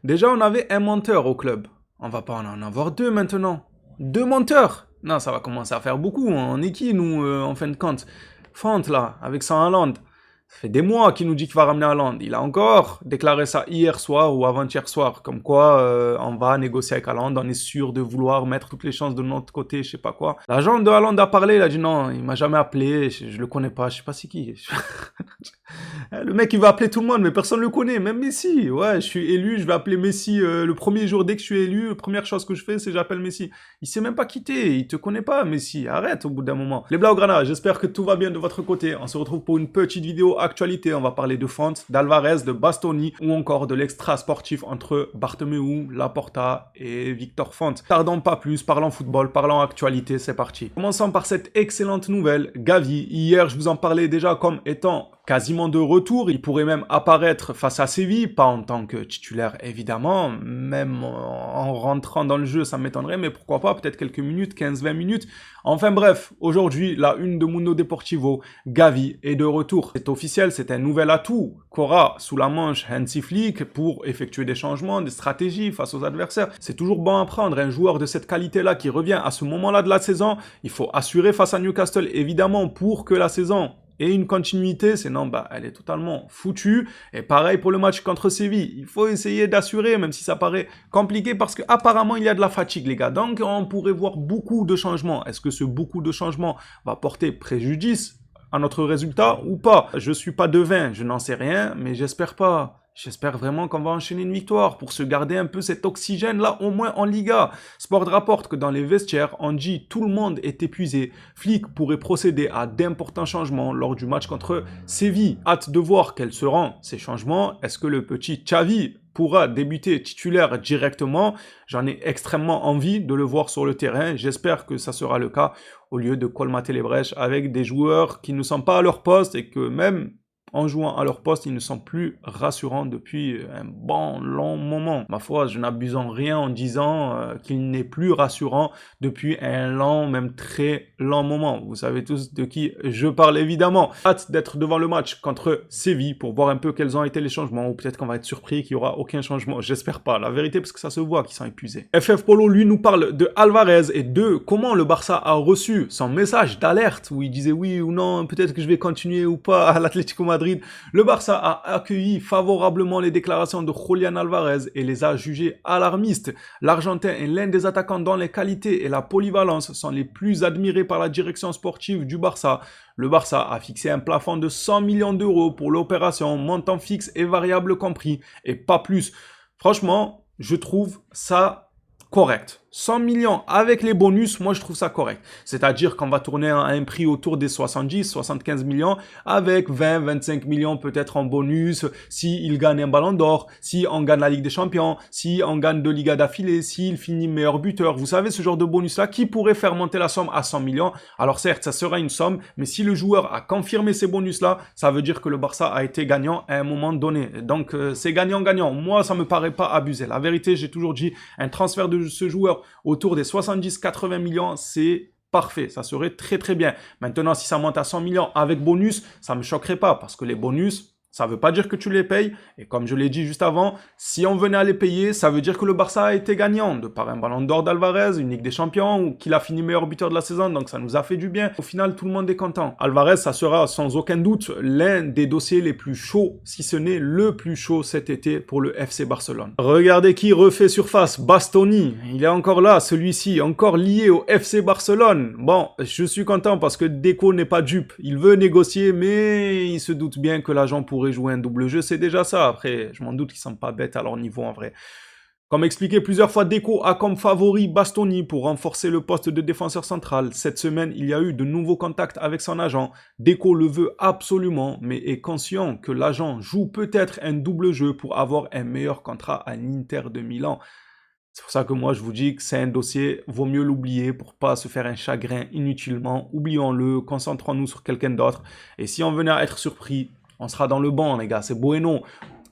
Déjà, on avait un menteur au club. On va pas en avoir deux maintenant. Deux menteurs. Non, ça va commencer à faire beaucoup. On est qui, nous, en fin de compte? Font, là, avec son Haaland. Ça fait des mois qu'il nous dit qu'il va ramener Haaland. Il a encore déclaré ça hier soir ou avant-hier soir. Comme quoi, on va négocier avec Haaland. On est sûr de vouloir mettre toutes les chances de notre côté, je sais pas quoi. L'agent de Haaland a parlé. Il a dit non, il m'a jamais appelé. Je le connais pas. Je sais pas c'est qui. Le mec, il va appeler tout le monde, mais personne ne le connaît, même Messi. Ouais, je suis élu, je vais appeler Messi le premier jour dès que je suis élu. La première chose que je fais, c'est j'appelle Messi. Il s'est même pas quitté, il te connaît pas, Messi. Arrête au bout d'un moment. Les Blaugrana, j'espère que tout va bien de votre côté. On se retrouve pour une petite vidéo actualité. On va parler de Font, d'Alvarez, de Bastoni ou encore de l'extra sportif entre Bartomeu, Laporta et Victor Font. Tardons pas plus, parlons football, parlons actualité, c'est parti. Commençons par cette excellente nouvelle. Gavi, hier je vous en parlais déjà comme étant quasiment de retour, il pourrait même apparaître face à Séville, pas en tant que titulaire évidemment, même en rentrant dans le jeu ça m'étonnerait, mais pourquoi pas, peut-être quelques minutes, 15-20 minutes. Enfin bref, aujourd'hui, la une de Mundo Deportivo, Gavi est de retour. C'est officiel, c'est un nouvel atout qu'aura sous la manche Hansi Flick pour effectuer des changements, des stratégies face aux adversaires. C'est toujours bon à prendre, un joueur de cette qualité-là qui revient à ce moment-là de la saison, il faut assurer face à Newcastle évidemment pour que la saison et une continuité, sinon bah, elle est totalement foutue. Et pareil pour le match contre Séville. Il faut essayer d'assurer, même si ça paraît compliqué, parce qu'apparemment il y a de la fatigue, les gars. Donc on pourrait voir beaucoup de changements. Est-ce que ce beaucoup de changements va porter préjudice à notre résultat ou pas? Je suis pas devin, je n'en sais rien, mais j'espère pas. J'espère vraiment qu'on va enchaîner une victoire pour se garder un peu cet oxygène-là, au moins en Liga. Sport rapporte que dans les vestiaires, on dit tout le monde est épuisé. Flick pourrait procéder à d'importants changements lors du match contre Séville. Hâte de voir quels seront ces changements. Est-ce que le petit Xavi pourra débuter titulaire directement? J'en ai extrêmement envie de le voir sur le terrain. J'espère que ça sera le cas au lieu de colmater les brèches avec des joueurs qui ne sont pas à leur poste et que même en jouant à leur poste, ils ne sont plus rassurants depuis un bon long moment. Ma foi, je n'abuse en rien en disant qu'il n'est plus rassurant depuis un long, même très long moment. Vous savez tous de qui je parle évidemment. Hâte d'être devant le match contre Séville pour voir un peu quels ont été les changements, ou peut-être qu'on va être surpris qu'il n'y aura aucun changement. J'espère pas, la vérité, parce que ça se voit qu'ils sont épuisés. FF Polo, lui, nous parle de Alvarez et de comment le Barça a reçu son message d'alerte où il disait oui ou non, peut-être que je vais continuer ou pas à l'Atlético Madrid. Le Barça a accueilli favorablement les déclarations de Julián Alvarez et les a jugées alarmistes. L'Argentin est l'un des attaquants dont les qualités et la polyvalence sont les plus admirées par la direction sportive du Barça. Le Barça a fixé un plafond de 100 millions d'euros pour l'opération, montant fixe et variable compris, et pas plus. Franchement, je trouve ça correct. 100 millions avec les bonus, moi je trouve ça correct. C'est-à-dire qu'on va tourner à un prix autour des 70-75 millions avec 20-25 millions peut-être en bonus s'il gagne un ballon d'or, si on gagne la Ligue des Champions, si on gagne 2 Ligas d'affilée, s'il finit meilleur buteur. Vous savez ce genre de bonus-là qui pourrait faire monter la somme à 100 millions. Alors certes, ça sera une somme, mais si le joueur a confirmé ces bonus-là, ça veut dire que le Barça a été gagnant à un moment donné. Donc c'est gagnant-gagnant. Moi, ça me paraît pas abusé. La vérité, j'ai toujours dit, un transfert de ce joueur autour des 70-80 millions, c'est parfait, ça serait très très bien. Maintenant, si ça monte à 100 millions avec bonus, ça me choquerait pas, parce que les bonus, ça ne veut pas dire que tu les payes, et comme je l'ai dit juste avant, si on venait à les payer, ça veut dire que le Barça a été gagnant, de par un ballon d'or d'Alvarez, une Ligue des Champions, ou qu'il a fini meilleur buteur de la saison, donc ça nous a fait du bien. Au final, tout le monde est content. Alvarez, ça sera sans aucun doute l'un des dossiers les plus chauds, si ce n'est le plus chaud cet été pour le FC Barcelone. Regardez qui refait surface, Bastoni, il est encore là, celui-ci, encore lié au FC Barcelone. Bon, je suis content parce que Deco n'est pas dupe, il veut négocier, mais il se doute bien que l'agent pourrait jouer un double jeu, c'est déjà ça. Après, je m'en doute qu'ils sont pas bêtes à leur niveau en vrai. Comme expliqué plusieurs fois, Deco a comme favori Bastoni pour renforcer le poste de défenseur central. Cette semaine, il y a eu de nouveaux contacts avec son agent. Deco le veut absolument, mais est conscient que l'agent joue peut-être un double jeu pour avoir un meilleur contrat à l'Inter de Milan. C'est pour ça que moi je vous dis que c'est un dossier, vaut mieux l'oublier pour pas se faire un chagrin inutilement. Oublions-le, concentrons-nous sur quelqu'un d'autre. Et si on venait à être surpris, on sera dans le banc, les gars, c'est bueno.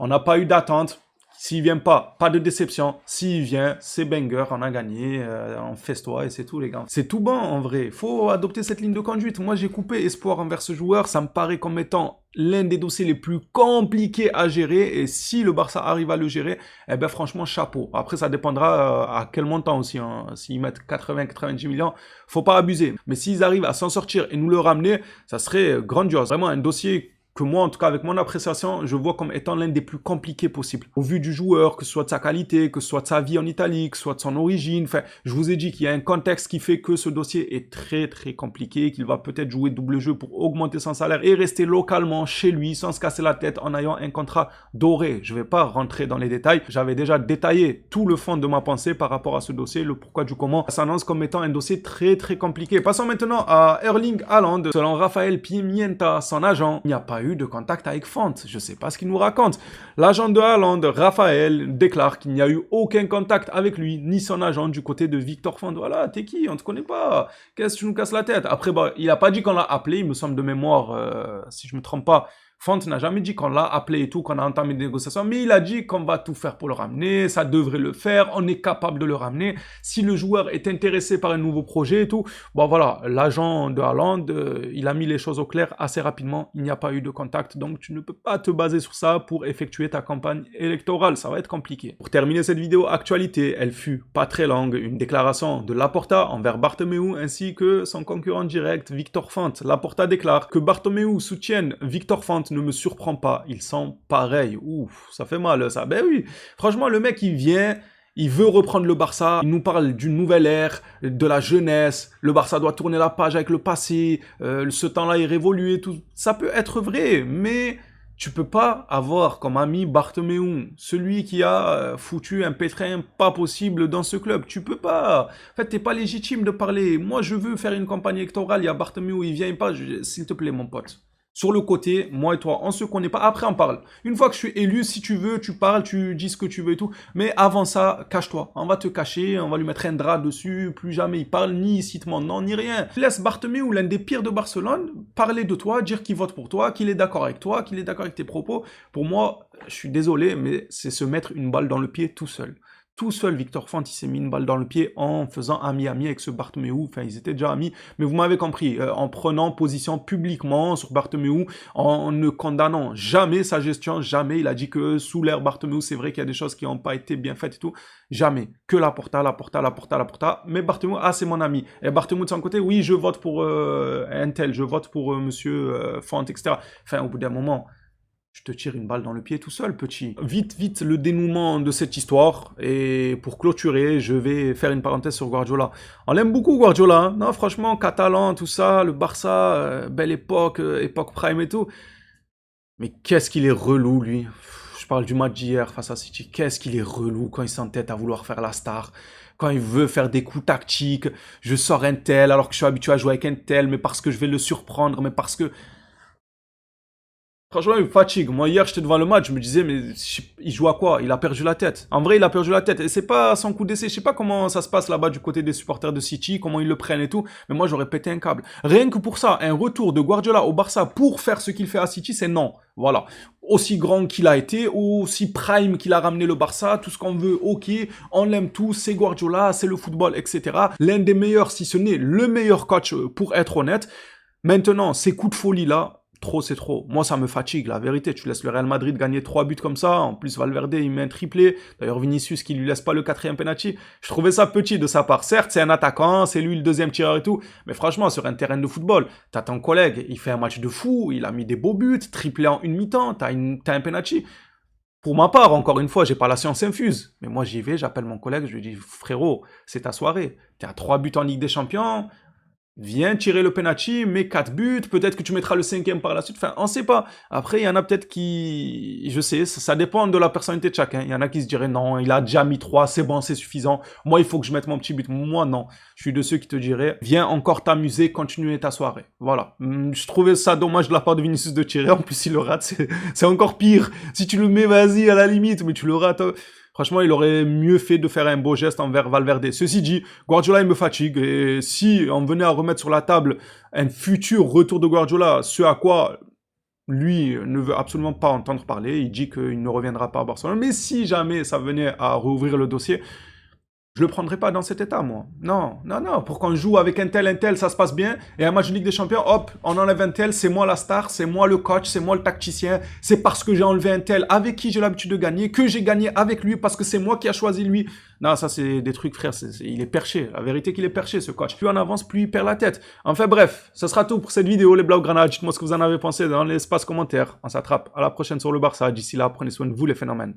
On n'a pas eu d'attente. S'il vient pas, pas de déception. S'il vient, c'est banger, on a gagné, on festoie et c'est tout les gars. C'est tout bon en vrai, faut adopter cette ligne de conduite. Moi j'ai coupé espoir envers ce joueur, ça me paraît comme étant l'un des dossiers les plus compliqués à gérer et si le Barça arrive à le gérer, eh ben franchement chapeau. Après ça dépendra à quel montant aussi, hein. S'ils mettent 80-90 millions, faut pas abuser. Mais s'ils arrivent à s'en sortir et nous le ramener, ça serait grandiose. Vraiment un dossier que moi, en tout cas avec mon appréciation, je vois comme étant l'un des plus compliqués possibles. Au vu du joueur, que ce soit de sa qualité, que ce soit de sa vie en Italie, que ce soit de son origine, enfin, je vous ai dit qu'il y a un contexte qui fait que ce dossier est très très compliqué, qu'il va peut-être jouer double jeu pour augmenter son salaire et rester localement chez lui sans se casser la tête en ayant un contrat doré. Je vais pas rentrer dans les détails, j'avais déjà détaillé tout le fond de ma pensée par rapport à ce dossier, le pourquoi du comment. Ça s'annonce comme étant un dossier très très compliqué. Passons maintenant à Erling Haaland. Selon Rafael Pimienta, son agent, il n'y a pas eu de contact avec Font. Je sais pas ce qu'il nous raconte. L'agent de Haaland, Raphaël, déclare qu'il n'y a eu aucun contact avec lui, ni son agent du côté de Victor Font. Voilà, t'es qui? On te connaît pas. Qu'est-ce que tu nous casses la tête? Après, bah, il a pas dit qu'on l'a appelé, il me semble de mémoire, si je me trompe pas. Font n'a jamais dit qu'on l'a appelé et tout, qu'on a entamé des négociations, mais il a dit qu'on va tout faire pour le ramener, ça devrait le faire, on est capable de le ramener. Si le joueur est intéressé par un nouveau projet et tout, bon voilà, l'agent de Haaland, il a mis les choses au clair assez rapidement, il n'y a pas eu de contact, donc tu ne peux pas te baser sur ça pour effectuer ta campagne électorale, ça va être compliqué. Pour terminer cette vidéo actualité, elle fut pas très longue, une déclaration de Laporta envers Bartomeu ainsi que son concurrent direct Victor Font. Laporta déclare que Bartomeu soutienne Victor Font ne me surprend pas, ils sont pareils. Ouf, ça fait mal ça. Ben oui, franchement le mec il vient, il veut reprendre le Barça, il nous parle d'une nouvelle ère, de la jeunesse, le Barça doit tourner la page avec le passé, ce temps-là est révolu tout. Ça peut être vrai, mais tu peux pas avoir comme ami Bartomeu, celui qui a foutu un pétrin pas possible dans ce club. Tu peux pas. En fait, t'es pas légitime de parler. Moi, je veux faire une campagne électorale, il y a Bartomeu, il vient pas. S'il te plaît, mon pote. Sur le côté, moi et toi, on se connaît pas. Après, on parle. Une fois que je suis élu, si tu veux, tu parles, tu dis ce que tu veux et tout. Mais avant ça, cache-toi. On va te cacher, on va lui mettre un drap dessus. Plus jamais il parle, ni il cite mon nom, ni rien. Laisse Bartomeu, l'un des pires de Barcelone, parler de toi, dire qu'il vote pour toi, qu'il est d'accord avec toi, qu'il est d'accord avec tes propos. Pour moi, je suis désolé, mais c'est se mettre une balle dans le pied tout seul. Tout seul, Victor Font, il s'est mis une balle dans le pied en faisant ami-ami avec ce Bartomeu. Enfin, ils étaient déjà amis, mais vous m'avez compris, en prenant position publiquement sur Bartomeu, en ne condamnant jamais sa gestion, jamais. Il a dit que sous l'ère Bartomeu, c'est vrai qu'il y a des choses qui n'ont pas été bien faites et tout. Jamais. Que Laporta. Mais Bartomeu, ah, c'est mon ami. Et Bartomeu, de son côté, oui, je vote pour un tel, je vote pour monsieur Font, etc. Enfin, au bout d'un moment... Je te tire une balle dans le pied tout seul, petit. Vite, le dénouement de cette histoire. Et pour clôturer, je vais faire une parenthèse sur Guardiola. On l'aime beaucoup, Guardiola. Hein. Non, franchement, Catalan, tout ça, le Barça, belle époque, époque prime et tout. Mais qu'est-ce qu'il est relou, lui. Je parle du match d'hier face à City. Qu'est-ce qu'il est relou quand il s'entête à vouloir faire la star. Quand il veut faire des coups tactiques. Je sors un tel alors que je suis habitué à jouer avec un tel, mais parce que je vais le surprendre, mais parce que... Franchement, il me fatigue. Moi, hier, j'étais devant le match, je me disais, mais il joue à quoi? Il a perdu la tête. En vrai, il a perdu la tête. Et c'est pas son coup d'essai. Je sais pas comment ça se passe là-bas du côté des supporters de City, comment ils le prennent et tout. Mais moi, j'aurais pété un câble. Rien que pour ça, un retour de Guardiola au Barça pour faire ce qu'il fait à City, c'est non. Voilà. Aussi grand qu'il a été, aussi prime qu'il a ramené le Barça, tout ce qu'on veut, ok, on l'aime tous, c'est Guardiola, c'est le football, etc. L'un des meilleurs, si ce n'est le meilleur coach, pour être honnête. Maintenant, ces coups de folie là, trop, c'est trop. Moi, ça me fatigue, la vérité. Tu laisses le Real Madrid gagner 3 buts comme ça. En plus, Valverde, il met un triplé. D'ailleurs, Vinicius, qui lui laisse pas le 4e penalty. Je trouvais ça petit de sa part. Certes, c'est un attaquant, c'est lui le 2e tireur et tout. Mais franchement, sur un terrain de football, t'as ton collègue, il fait un match de fou, il a mis des beaux buts, triplé en une mi-temps, t'as un penalty. Pour ma part, encore une fois, j'ai pas la science infuse. Mais moi, j'y vais, j'appelle mon collègue, je lui dis, frérot, c'est ta soirée. T'es à 3 buts en Ligue des Champions. Viens tirer le penalty, mets 4 buts, peut-être que tu mettras le 5e par la suite, enfin, on sait pas. Après, il y en a peut-être qui, je sais, ça dépend de la personnalité de chacun. Il y en a qui se diraient, non, il a déjà mis 3, c'est bon, c'est suffisant. Moi, il faut que je mette mon petit but. Moi, non. Je suis de ceux qui te diraient, viens encore t'amuser, continuer ta soirée. Voilà. Je trouvais ça dommage de la part de Vinicius de tirer, en plus il le rate, c'est encore pire. Si tu le mets, vas-y, à la limite, mais tu le rates. Franchement, il aurait mieux fait de faire un beau geste envers Valverde. Ceci dit, Guardiola, il me fatigue. Et si on venait à remettre sur la table un futur retour de Guardiola, ce à quoi Lui ne veut absolument pas entendre parler, il dit qu'il ne reviendra pas à Barcelone, mais si jamais ça venait à rouvrir le dossier, je le prendrai pas dans cet état, moi. Non, non, non. Pour qu'on joue avec un tel, ça se passe bien. Et un match de Ligue des Champions, hop, on enlève un tel, c'est moi la star, c'est moi le coach, c'est moi le tacticien. C'est parce que j'ai enlevé un tel avec qui j'ai l'habitude de gagner, que j'ai gagné avec lui parce que c'est moi qui a choisi lui. Non, ça c'est des trucs, frère. Il est perché. La vérité qu'il est perché, ce coach. Plus on avance, plus il perd la tête. Enfin bref, ce sera tout pour cette vidéo, les Blaugrana. Dites-moi ce que vous en avez pensé dans l'espace commentaire. On s'attrape à la prochaine sur le Barça. D'ici là, prenez soin de vous, les phénomènes.